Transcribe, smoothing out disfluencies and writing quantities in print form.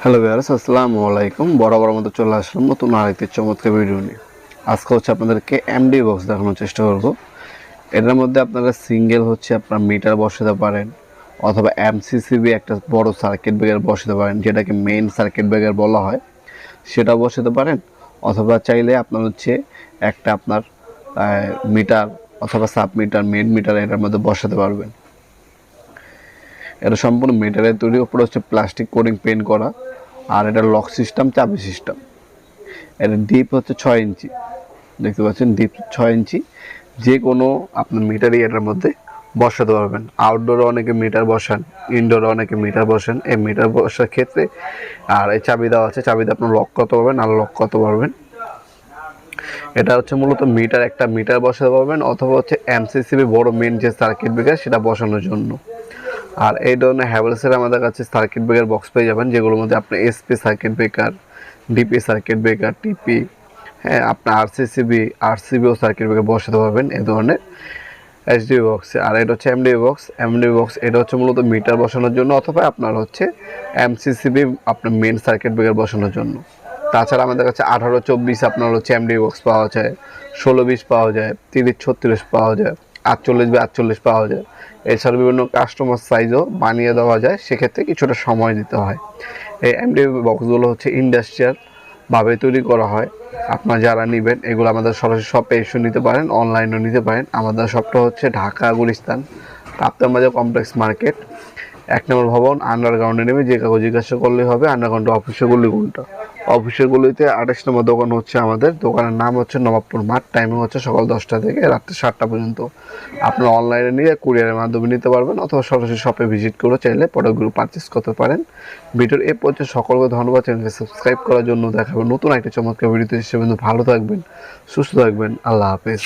Hello viewers, আসসালামু আলাইকুম। বরাবর মতো চলে আসলাম নতুন আরেকটি চমৎকার ভিডিও নিয়ে। আজকে হচ্ছে আপনাদেরকে এমডি বক্স দেখানোর চেষ্টা করব। এটার মধ্যে আপনারা সিঙ্গেল হচ্ছে আপনার মিটার বসাতে পারেন, অথবা এমসিসিবি একটা বড় সার্কিট ব্রেকার বসাতে পারেন, যেটাকে মেইন সার্কিট ব্রেকার বলা হয়, সেটা বসাতে পারেন। অথবা চাইলে আপনার হচ্ছে একটা আপনার মিটার অথবা সাব মিটার, মেইন মিটার এটার মধ্যে বসাতে পারবেন। এটা সম্পূর্ণ মেটালের তৈরি, উপরে হচ্ছে প্লাস্টিক কোটিং পেন্ট করা, আর এটা লক সিস্টেম, চাবি সিস্টেম। এটা ডিপ হচ্ছে 6 ইঞ্চি, দেখতে পাচ্ছেন ডিপ 6 ইঞ্চি। যে কোনো আপনার মিটারই এটার মধ্যে বসাতে পারবেন। আউটডোরে অনেকে মিটার বসান, ইনডোরে অনেকে মিটার বসান। এই মিটার বসার ক্ষেত্রে আর এই চাবি দেওয়া আছে, চাবিতে আপনার লক করতে পারবেন আর লক করতে পারবেন। এটা হচ্ছে মূলত মিটার, একটা মিটার বসাতে পারবেন, অথবা হচ্ছে এমসিসিবি বড় মেন যে সার্কিট ব্রেকার সেটা বসানোর জন্য। আর এই ধরনের হ্যাভেলসের আমাদের কাছে সার্কিট ব্রেকার বক্স পেয়ে যাবেন, যেগুলোর মধ্যে আপনি SP circuit breaker, DP circuit breaker, টিপি, হ্যাঁ আপনার আরসিবিও সার্কিট ব্রেকার বসাতে পারবেন এই ধরনের এইচডিবি বক্সে। আর এটা হচ্ছে এমডিবি বক্স। এমডিবি বক্স এটা হচ্ছে মূলত মিটার বসানোর জন্য, অথবা আপনার হচ্ছে এমসিসিবি আপনার মেন সার্কিট ব্রেকার বসানোর জন্য। তাছাড়া আমাদের কাছে 18-24 আপনার হচ্ছে এমডিবি বক্স পাওয়া যায়, 16-20 পাওয়া যায়, 30-36 পাওয়া যায়, 48-48 পাওয়া যায়। এছাড়া বিভিন্ন কাস্টমার সাইজও বানিয়ে দেওয়া যায়, সেক্ষেত্রে কিছুটা সময় দিতে হয়। এই এমডিবি বক্সগুলো হচ্ছে ইন্ডাস্ট্রিয়াল ভাবে তৈরি করা হয়। আপনারা যারা নেবেন এগুলো আমাদের সরাসরি শপে এসে নিতে পারেন, অনলাইনেও নিতে পারেন। আমাদের শপটা হচ্ছে ঢাকা গুলিস্তান কাপ্তান বাজার কমপ্লেক্স মার্কেট, 1 নম্বর ভবন, আন্ডারগ্রাউন্ডে নেমে যে কাগজ জিজ্ঞাসা করলেই হবে। আন্ডারগ্রাউন্ডে অফিসের গলি কোনটা, অফিসের গলিতে 28 নম্বর দোকান হচ্ছে আমাদের। দোকানের নাম হচ্ছে নবাবপুর মাঠ। টাইমিং হচ্ছে সকাল 10টা থেকে রাত্রে 7টা পর্যন্ত। আপনারা অনলাইনে নিয়ে কুরিয়ারের মাধ্যমে নিতে পারবেন, অথবা সরাসরি শপে ভিজিট করে চাইলে প্রোডাক্টগুলো পারচেস করতে পারেন। ভিডিওর এ পর্যন্ত সকলকে ধন্যবাদ। চ্যানেলকে সাবস্ক্রাইব করার জন্য। দেখাবেন নতুন একটা চমৎকার ভিডিওতে। সে ভালো থাকবেন, সুস্থ থাকবেন। আল্লাহ হাফেজ।